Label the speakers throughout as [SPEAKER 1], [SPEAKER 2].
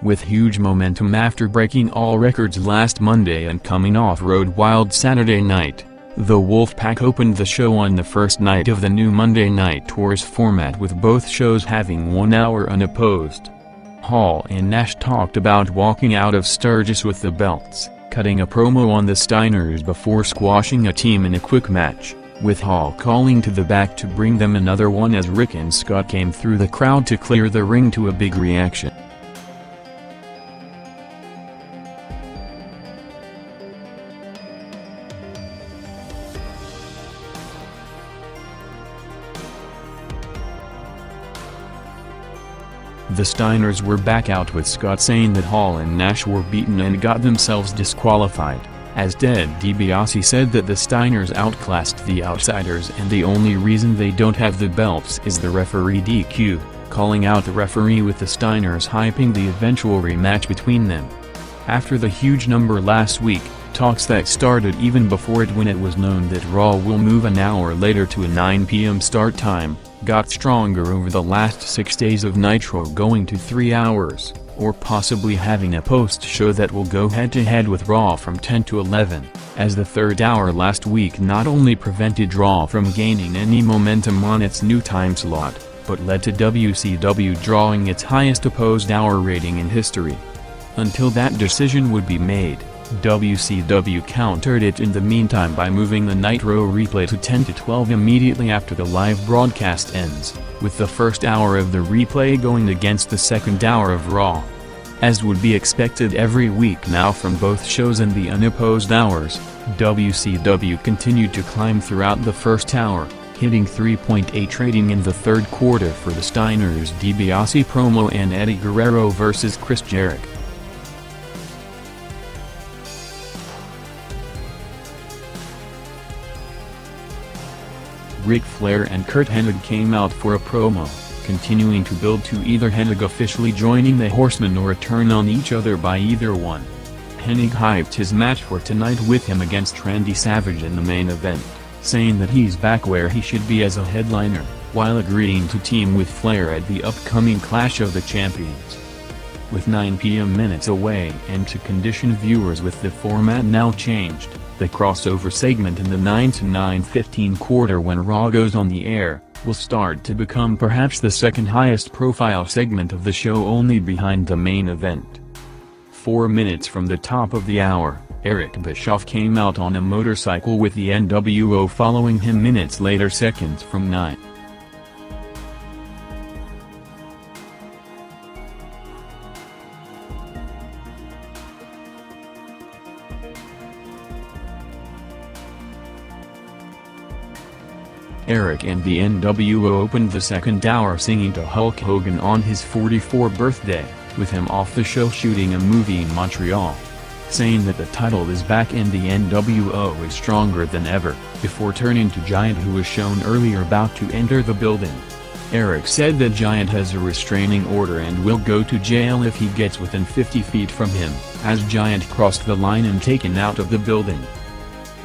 [SPEAKER 1] With huge momentum after breaking all records last Monday and coming off Road Wild Saturday night, the Wolfpack opened the show on the first night of the new Monday Night Tours format, with both shows having 1 hour unopposed. Hall and Nash talked about walking out of Sturgis with the belts, cutting a promo on the Steiners before squashing a team in a quick match, with Hall calling to the back to bring them another one as Rick and Scott came through the crowd to clear the ring, to a big reaction. The Steiners were back out, with Scott saying that Hall and Nash were beaten and got themselves disqualified, as DiBiase said that the Steiners outclassed the Outsiders and the only reason they don't have the belts is the referee DQ, calling out the referee, with the Steiners hyping the eventual rematch between them. After the huge number last week, talks that started even before it, when it was known that Raw will move an hour later to a 9 p.m. start time, got stronger over the last 6 days of Nitro going to 3 hours, or possibly having a post-show that will go head-to-head with Raw from 10 to 11, as the third hour last week not only prevented Raw from gaining any momentum on its new time slot, but led to WCW drawing its highest opposed hour rating in history. Until that decision would be made, WCW countered it in the meantime by moving the Nitro replay to 10 to 12 immediately after the live broadcast ends, with the first hour of the replay going against the second hour of Raw. As would be expected every week now from both shows and the unopposed hours, WCW continued to climb throughout the first hour, hitting 3.8 rating in the third quarter for the Steiners' DiBiase promo and Eddie Guerrero vs. Chris Jericho. Ric Flair and Curt Hennig came out for a promo, continuing to build to either Hennig officially joining the Horseman or a turn on each other by either one. Hennig hyped his match for tonight with him against Randy Savage in the main event, saying that he's back where he should be as a headliner, while agreeing to team with Flair at the upcoming Clash of the Champions. With 9 p.m. minutes away and to condition viewers with the format now changed, the crossover segment in the 9 to 9:15 quarter when Raw goes on the air, will start to become perhaps the second highest profile segment of the show, only behind the main event. 4 minutes from the top of the hour, Eric Bischoff came out on a motorcycle with the nWo following him minutes later, seconds from 9. Eric and the nWo opened the second hour singing to Hulk Hogan on his 44th birthday, with him off the show shooting a movie in Montreal. Saying that the title is back and the nWo is stronger than ever, before turning to Giant, who was shown earlier about to enter the building. Eric said that Giant has a restraining order and will go to jail if he gets within 50 feet from him, as Giant crossed the line and taken out of the building.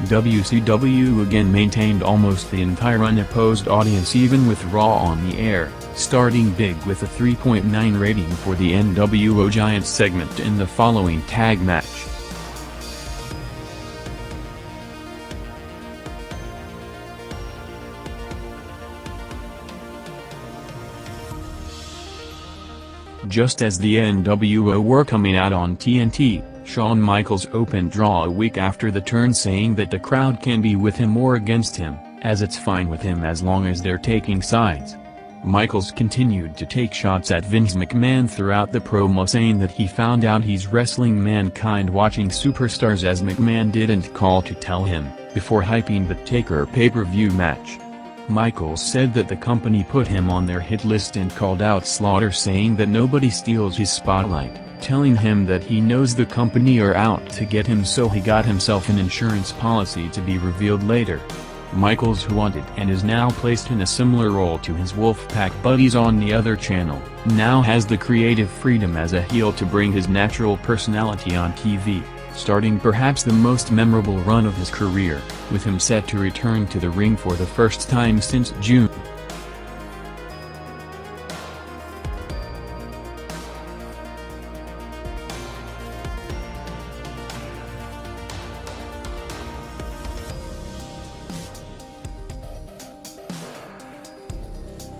[SPEAKER 1] WCW again maintained almost the entire unopposed audience even with Raw on the air, starting big with a 3.9 rating for the nWo Giant segment in the following tag match. Just as the nWo were coming out on TNT, Shawn Michaels opened Raw a week after the turn, saying that the crowd can be with him or against him, as it's fine with him as long as they're taking sides. Michaels continued to take shots at Vince McMahon throughout the promo, saying that he found out he's wrestling Mankind watching Superstars as McMahon didn't call to tell him, before hyping the Taker pay-per-view match. Michaels said that the company put him on their hit list and called out Slaughter, saying that nobody steals his spotlight, telling him that he knows the company are out to get him, so he got himself an insurance policy to be revealed later. Michaels, who wanted and is now placed in a similar role to his Wolfpack buddies on the other channel, now has the creative freedom as a heel to bring his natural personality on TV, starting perhaps the most memorable run of his career, with him set to return to the ring for the first time since June.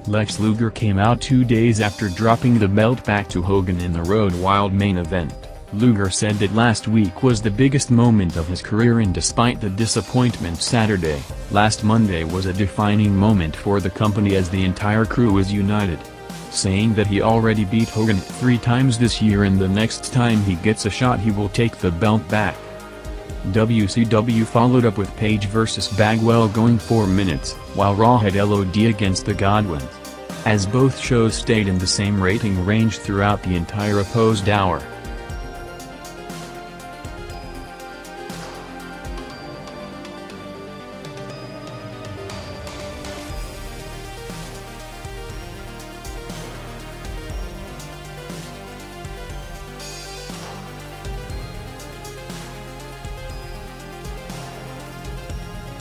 [SPEAKER 1] Lex Luger came out 2 days after dropping the belt back to Hogan in the Road Wild main event. Luger said that last week was the biggest moment of his career, and despite the disappointment Saturday, last Monday was a defining moment for the company as the entire crew was united. Saying that he already beat Hogan 3 times this year and the next time he gets a shot he will take the belt back. WCW followed up with Page vs Bagwell going 4 minutes, while Raw had LOD against the Godwins. As both shows stayed in the same rating range throughout the entire opposed hour.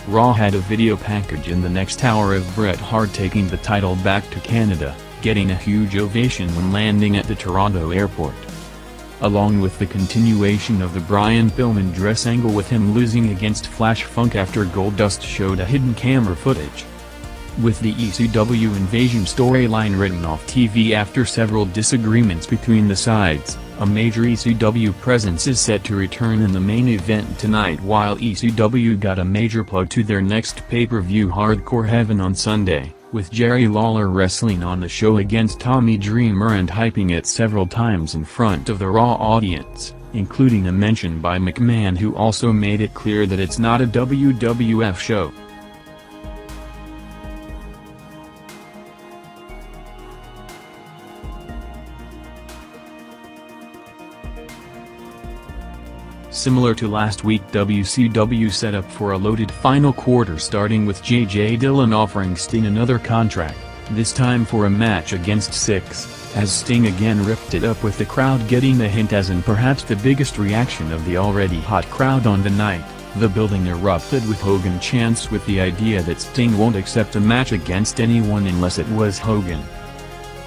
[SPEAKER 1] Raw had a video package in the next hour of Bret Hart taking the title back to Canada, getting a huge ovation when landing at the Toronto airport. Along with the continuation of the Brian Pillman dress angle with him losing against Flash Funk after Goldust showed a hidden camera footage. With the ECW Invasion storyline written off TV after several disagreements between the sides, a major ECW presence is set to return in the main event tonight, while ECW got a major plug to their next pay-per-view Hardcore Heaven on Sunday, with Jerry Lawler wrestling on the show against Tommy Dreamer and hyping it several times in front of the Raw audience, including a mention by McMahon, who also made it clear that it's not a WWF show. Similar to last week, WCW set up for a loaded final quarter, starting with J.J. Dillon offering Sting another contract, this time for a match against Syxx, as Sting again ripped it up, with the crowd getting the hint, as in perhaps the biggest reaction of the already hot crowd on the night. The building erupted with Hogan chants, with the idea that Sting won't accept a match against anyone unless it was Hogan.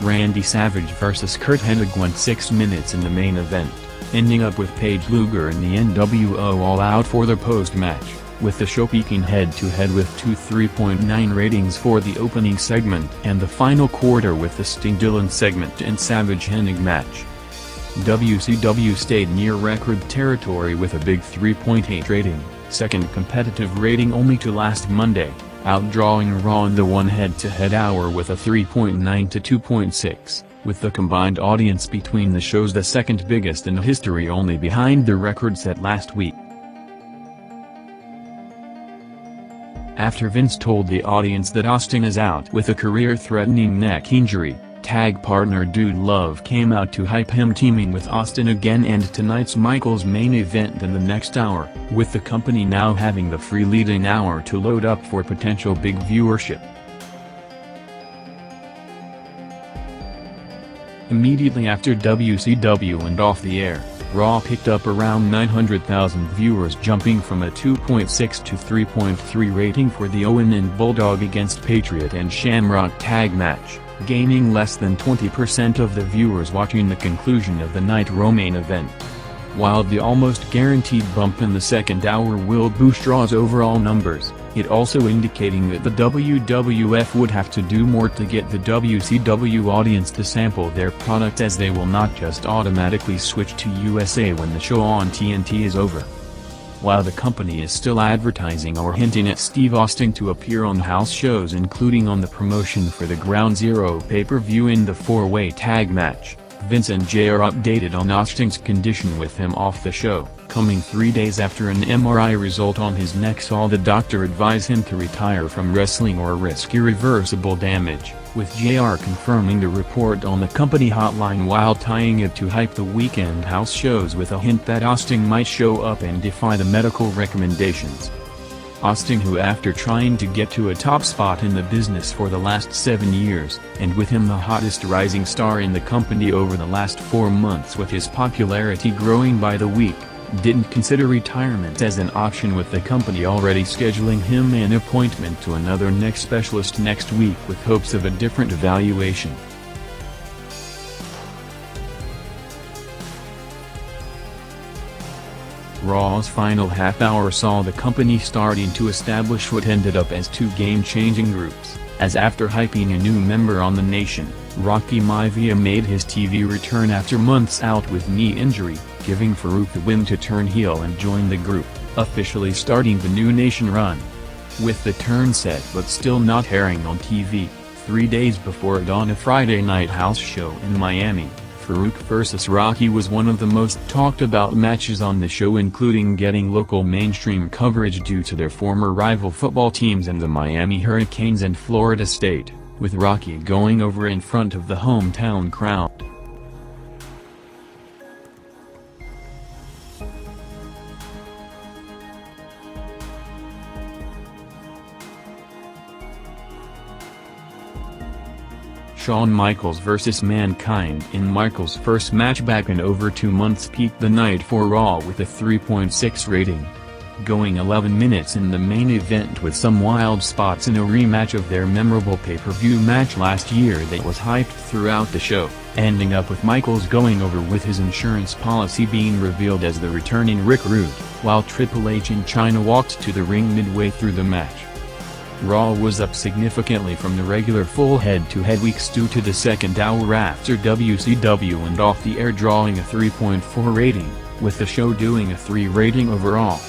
[SPEAKER 1] Randy Savage vs Curt Hennig went 6 minutes in the main event, ending up with Page Luger and the nWo all out for the post-match, with the show peaking head-to-head with 2 3.9 ratings for the opening segment and the final quarter with the Sting-Dillon segment and Savage-Hennig match. WCW stayed near record territory with a big 3.8 rating, second competitive rating only to last Monday, outdrawing Raw in the one head-to-head hour with a 3.9 to 2.6. With the combined audience between the shows the second biggest in history, only behind the record set last week. After Vince told the audience that Austin is out with a career-threatening neck injury, tag partner Dude Love came out to hype him teaming with Austin again and tonight's Michaels main event in the next hour, with the company now having the free leading hour to load up for potential big viewership. Immediately after WCW went off the air, Raw picked up around 900,000 viewers, jumping from a 2.6 to 3.3 rating for the Owen and Bulldog against Patriot and Shamrock tag match, gaining less than 20% of the viewers watching the conclusion of the Nitro main event. While the almost guaranteed bump in the second hour will boost Raw's overall numbers, it also indicating that the WWF would have to do more to get the WCW audience to sample their product, as they will not just automatically switch to USA when the show on TNT is over. While the company is still advertising or hinting at Steve Austin to appear on house shows, including on the promotion for the Ground Zero pay-per-view in the 4-way tag match, Vince and Jay are updated on Austin's condition, with him off the show, coming 3 days after an MRI result on his neck saw the doctor advise him to retire from wrestling or risk irreversible damage, with JR confirming the report on the company hotline while tying it to hype the weekend house shows, with a hint that Austin might show up and defy the medical recommendations. Austin, who after trying to get to a top spot in the business for the last 7 years, and with him the hottest rising star in the company over the last 4 months, with his popularity growing by the week, didn't consider retirement as an option, with the company already scheduling him an appointment to another neck specialist next week with hopes of a different evaluation. Raw's final half hour saw the company starting to establish what ended up as two game-changing groups, as after hyping a new member on the Nation, Rocky Maivia made his TV return after months out with knee injury, giving Farouk the win to turn heel and join the group, officially starting the new Nation run. With the turn set but still not airing on TV, 3 days before it on a Friday night house show in Miami, Farouk vs. Rocky was one of the most talked about matches on the show, including getting local mainstream coverage due to their former rival football teams and the Miami Hurricanes and Florida State, with Rocky going over in front of the hometown crowd. Shawn Michaels vs. Mankind in Michaels' first match back in over 2 months peaked the night for Raw with a 3.6 rating. Going 11 minutes in the main event with some wild spots in a rematch of their memorable pay-per-view match last year that was hyped throughout the show, ending up with Michaels going over with his insurance policy being revealed as the returning Rick Rude, while Triple H and Chyna walked to the ring midway through the match. Raw was up significantly from the regular full head-to-head weeks due to the second hour after WCW and off the air drawing a 3.4 rating, with the show doing a 3 rating overall.